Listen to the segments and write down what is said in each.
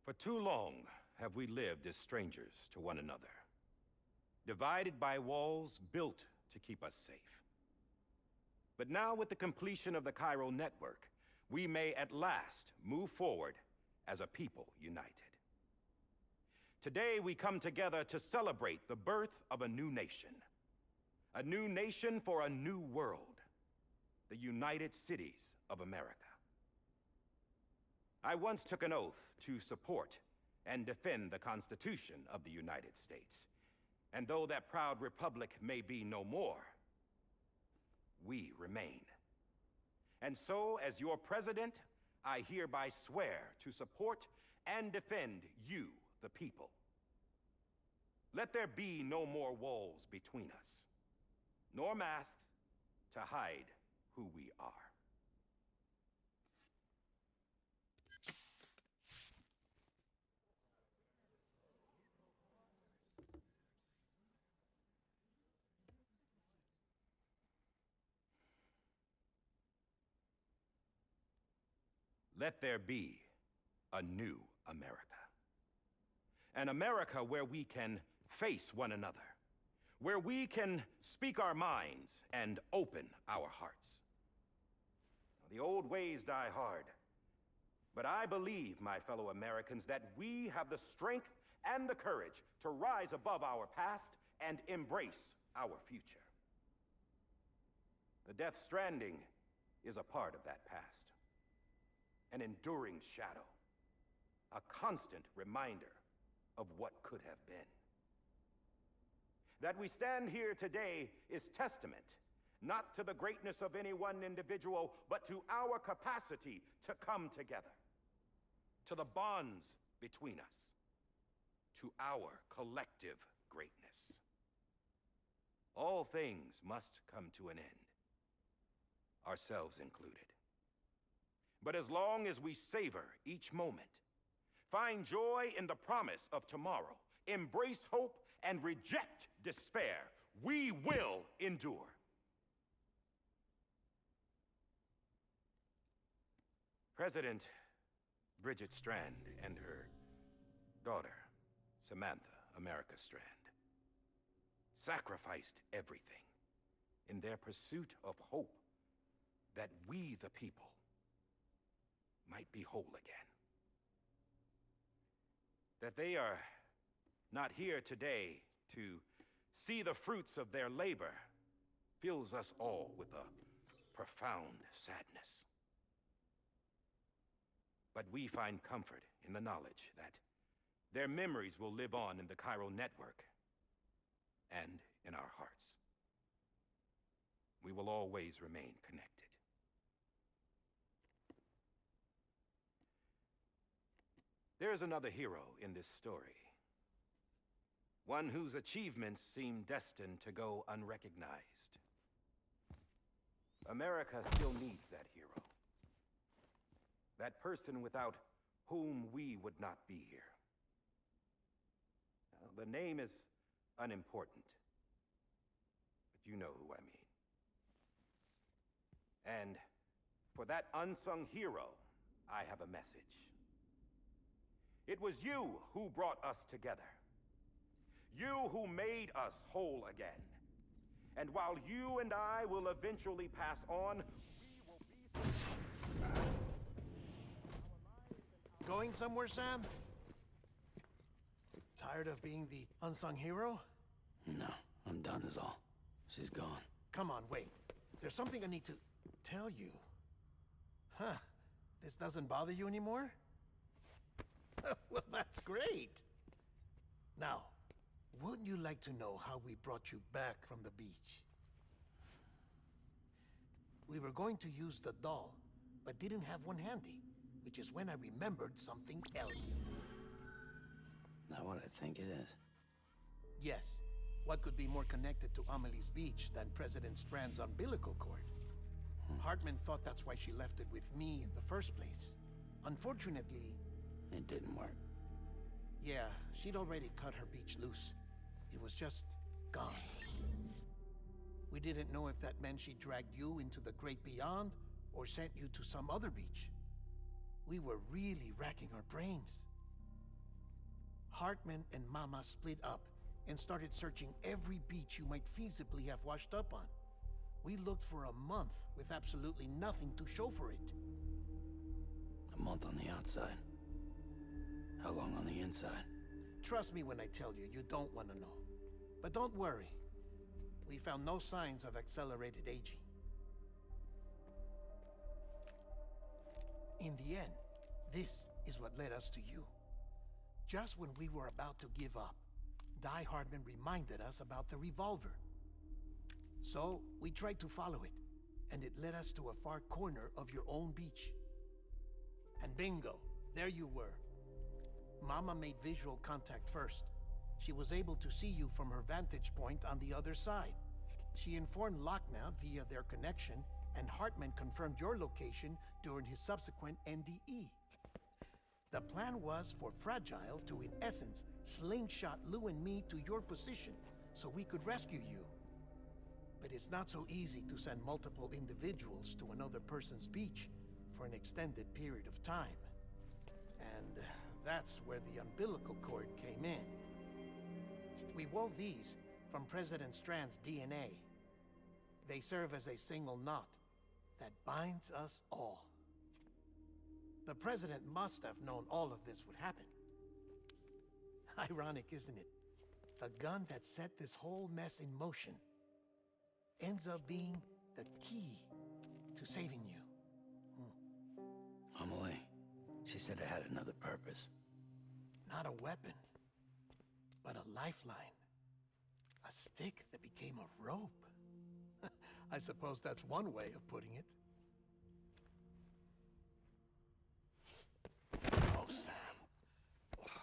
For too long have we lived as strangers to one another, divided by walls built to keep us safe. But now, with the completion of the Cairo network, we may at last move forward as a people united. Today, we come together to celebrate the birth of a new nation. A new nation for a new world. The United Cities of America. I once took an oath to support and defend the Constitution of the United States. And though that proud republic may be no more, we remain. And so, as your president, I hereby swear to support and defend you, the people. Let there be no more walls between us, nor masks to hide who we are. Let there be a new America. An America where we can face one another, where we can speak our minds and open our hearts. The old ways die hard, but I believe, my fellow Americans, that we have the strength and the courage to rise above our past and embrace our future. The Death Stranding is a part of that past. An enduring shadow, a constant reminder of what could have been. That we stand here today is testament, not to the greatness of any one individual, but to our capacity to come together, to the bonds between us, to our collective greatness. All things must come to an end, ourselves included. But as long as we savor each moment, find joy in the promise of tomorrow, embrace hope, and reject despair, we will endure. President Bridget Strand and her daughter, Samantha America Strand, sacrificed everything in their pursuit of hope that we, the people, might be whole again. That they are not here today to see the fruits of their labor fills us all with a profound sadness. But we find comfort in the knowledge that their memories will live on in the Cairo network and in our hearts. We will always remain connected. There is another hero in this story. One whose achievements seem destined to go unrecognized. America still needs that hero. That person without whom we would not be here. Now, the name is unimportant, but you know who I mean. And for that unsung hero, I have a message. It was you who brought us together. You who made us whole again. And while you and I will eventually pass on, we will be... Going somewhere, Sam? Tired of being the unsung hero? No, I'm done is all. She's gone. Come on, wait. There's something I need to tell you. Huh. This doesn't bother you anymore? Well, that's great. Now, wouldn't you like to know how we brought you back from the beach? We were going to use the doll, but didn't have one handy, which is when I remembered something else. Not what I think it is. Yes. What could be more connected to Amelie's beach than President Strand's umbilical cord? Hartman thought that's why she left it with me in the first place. Unfortunately... It didn't work. Yeah, she'd already cut her beach loose. It was just gone. We didn't know if that meant she dragged you into the great beyond, or sent you to some other beach. We were really racking our brains. Hartman and Mama split up and started searching every beach you might feasibly have washed up on. We looked for a month with absolutely nothing to show for it. A month on the outside. How long on the inside? Trust me when I tell you, you don't want to know. But don't worry. We found no signs of accelerated aging. In the end, this is what led us to you. Just when we were about to give up, Die Hardman reminded us about the revolver. So, we tried to follow it, and it led us to a far corner of your own beach. And bingo, there you were. Mama made visual contact first. She was able to see you from her vantage point on the other side. She informed Lochna via their connection, and Hartman confirmed your location during his subsequent NDE. The plan was for Fragile to, in essence, slingshot Lou and me to your position so we could rescue you. But it's not so easy to send multiple individuals to another person's beach for an extended period of time. And that's where the umbilical cord came in. We wove these from President Strand's DNA. They serve as a single knot that binds us all. The President must have known all of this would happen. Ironic, isn't it? The gun that set this whole mess in motion ends up being the key to saving you. Amelie, she said it had another purpose. Not a weapon, but a lifeline. A stick that became a rope. I suppose that's one way of putting it. Oh, Sam.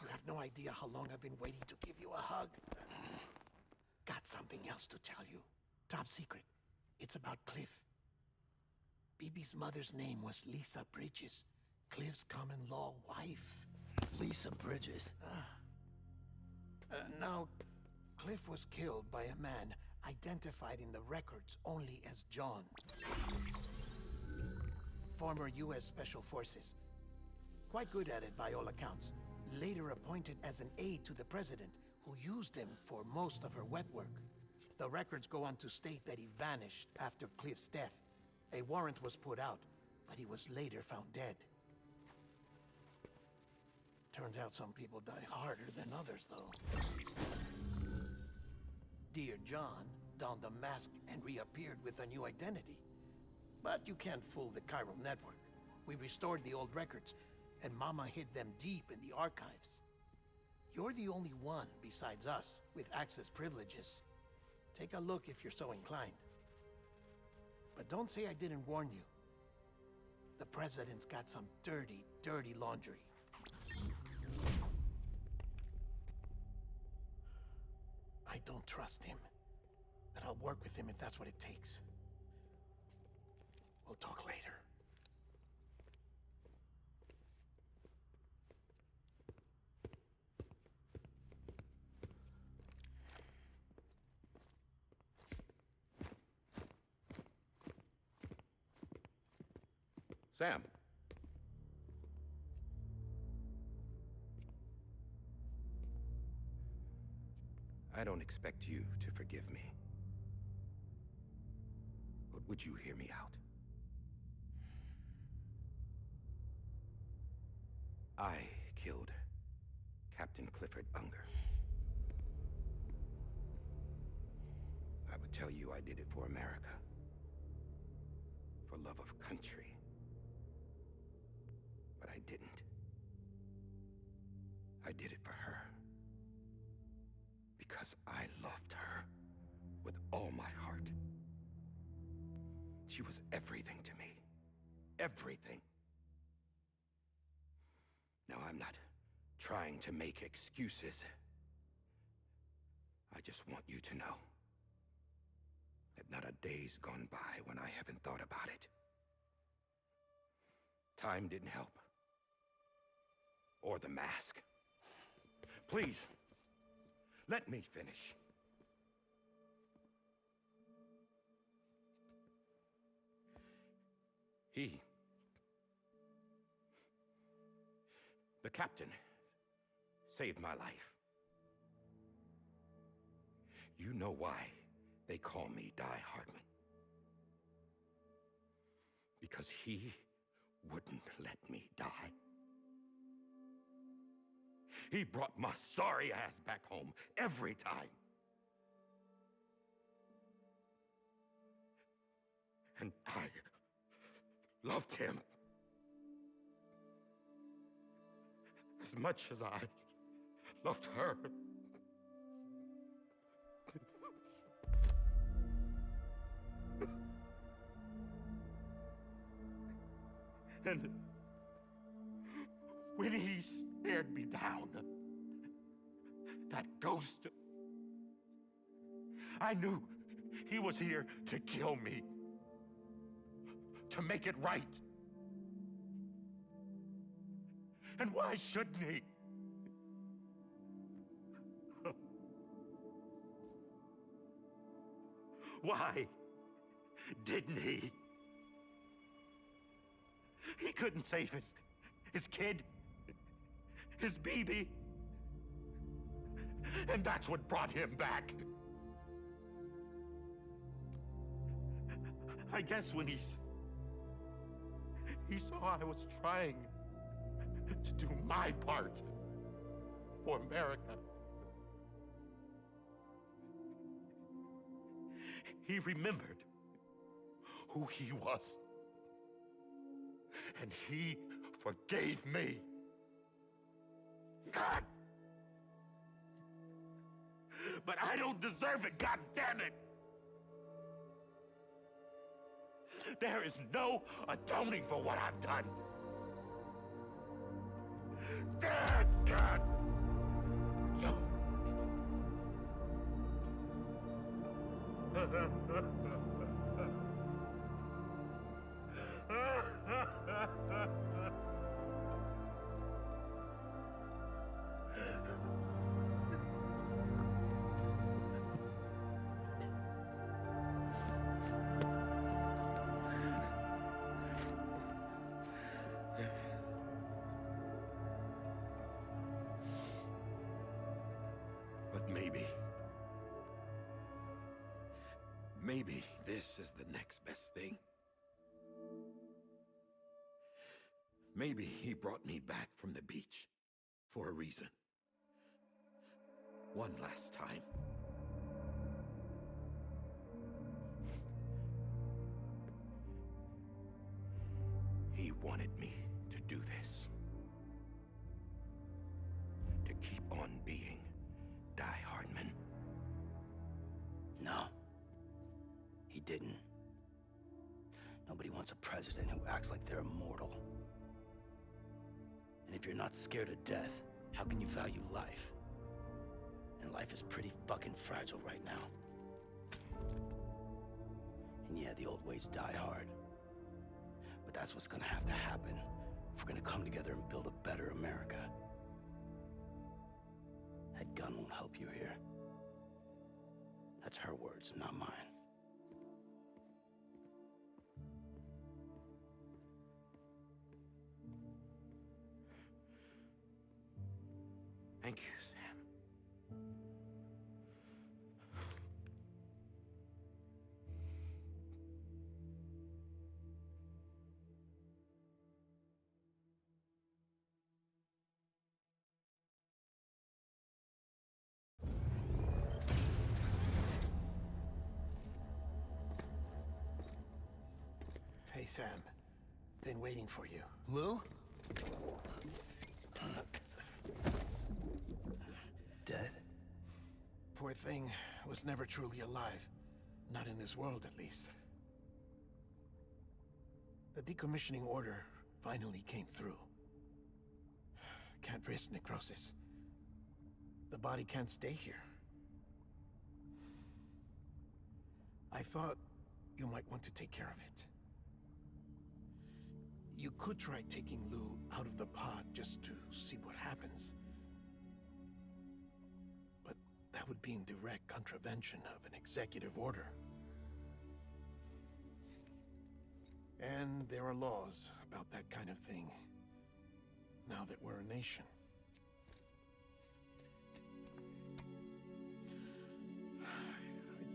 You have no idea how long I've been waiting to give you a hug. Got something else to tell you. Top secret. It's about Cliff. BB's mother's name was Lisa Bridges, Cliff's common-law wife. Lisa Bridges? Now, Cliff was killed by a man identified in the records only as John. Former U.S. Special Forces. Quite good at it by all accounts. Later appointed as an aide to the president, who used him for most of her wet work. The records go on to state that he vanished after Cliff's death. A warrant was put out, but he was later found dead. Turns out some people die harder than others, though. Dear John donned a mask and reappeared with a new identity. But you can't fool the chiral network. We restored the old records, and Mama hid them deep in the archives. You're the only one, besides us, with access privileges. Take a look if you're so inclined. But don't say I didn't warn you. The President's got some dirty, dirty laundry. I don't trust him, but I'll work with him if that's what it takes. We'll talk later. Sam. I don't expect you to forgive me. But would you hear me out? I killed Captain Clifford Unger. I would tell you I did it for America. For love of country. But I didn't. I did it for her. Because I loved her with all my heart. She was everything to me. Everything. Now, I'm not trying to make excuses. I just want you to know that not a day's gone by when I haven't thought about it. Time didn't help. Or the mask. Please, let me finish. The captain saved my life. You know why they call me Die Hardman? Because he wouldn't let me die. He brought my sorry ass back home every time. And I loved him as much as I loved her. And when he stared me down, that ghost, I knew he was here to kill me, to make it right. And why shouldn't he? Why didn't he? He couldn't save his kid, his baby. And that's what brought him back. I guess when he saw I was trying to do my part for America, he remembered who he was. And he forgave me. God! But I don't deserve it, God damn it! There is no atoning for what I've done. God! But maybe this is the next best thing. Maybe he brought me back from the beach for a reason. One last time. He wanted me to do this. To keep on being Die Hardman. No. He didn't. Nobody wants a president who acts like they're immortal. And if you're not scared of death, how can you value life? And life is pretty fucking fragile right now. And yeah, the old ways die hard. But that's what's gonna have to happen if we're gonna come together and build a better America. That gun won't help you here. That's her words, not mine. Thank you, Sam. Hey, Sam. Been waiting for you. Lou? Dead? Poor thing was never truly alive. Not in this world, at least. The decommissioning order finally came through. Can't risk necrosis. The body can't stay here. I thought you might want to take care of it. You could try taking Lou out of the pod just to see what happens. But that would be in direct contravention of an executive order. And there are laws about that kind of thing, now that we're a nation.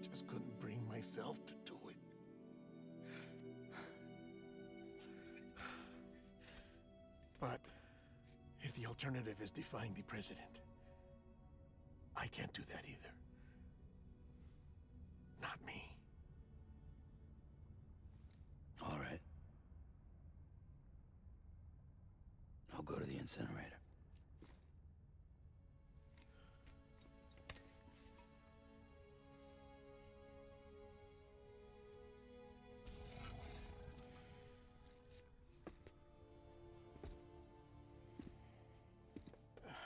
just couldn't bring myself to do it. But if the alternative is defying the president, I can't do that either. Not me. All right. I'll go to the incinerator.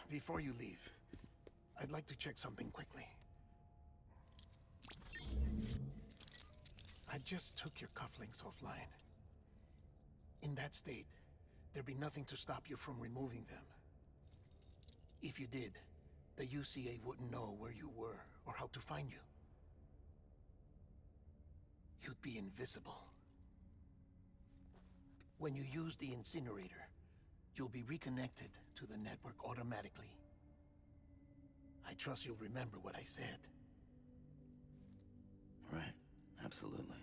Before you leave, I'd like to check something quickly. I just took your cufflinks offline. In that state, there'd be nothing to stop you from removing them. If you did, the UCA wouldn't know where you were or how to find you. You'd be invisible. When you use the incinerator, you'll be reconnected to the network automatically. I trust you'll remember what I said. Right. Absolutely.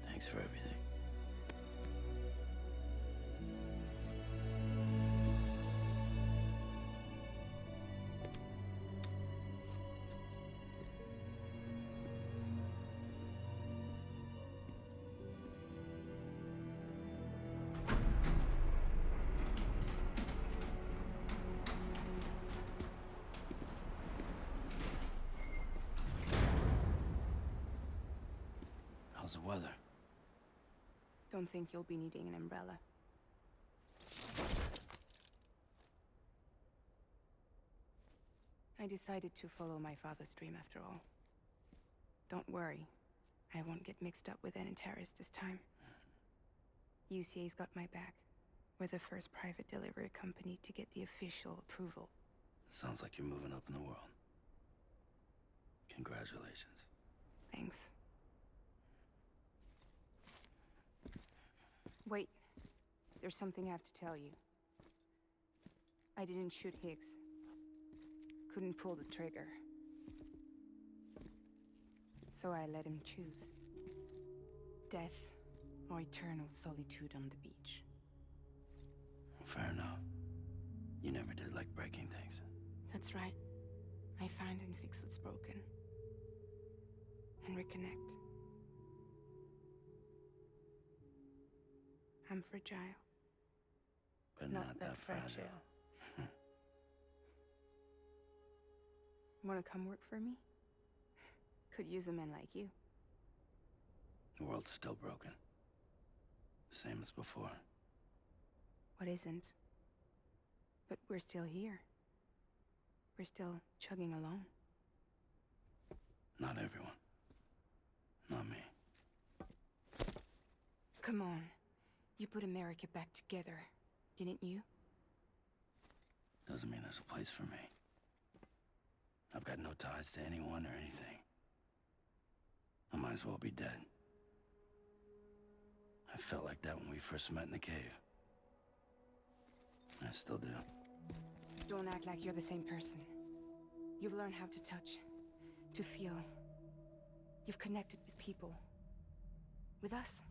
Thanks for everything. How's the weather? Don't think you'll be needing an umbrella. I decided to follow my father's dream after all. Don't worry, I won't get mixed up with any terrorists this time. UCA's got my back. We're the first private delivery company to get the official approval. Sounds like you're moving up in the world. Congratulations. Thanks. Wait, there's something I have to tell you. I didn't shoot Higgs. Couldn't pull the trigger. So I let him choose. Death or eternal solitude on the beach. Fair enough. You never did like breaking things. That's right. I find and fix what's broken. And reconnect. I'm fragile. But not that fragile. Wanna come work for me? Could use a man like you. The world's still broken. Same as before. What isn't? But we're still here. We're still chugging along. Not everyone. Not me. Come on. You put America back together, didn't you? Doesn't mean there's a place for me. I've got no ties to anyone or anything. I might as well be dead. I felt like that when we first met in the cave. I still do. Don't act like you're the same person. You've learned how to touch, to feel. You've connected with people. With us.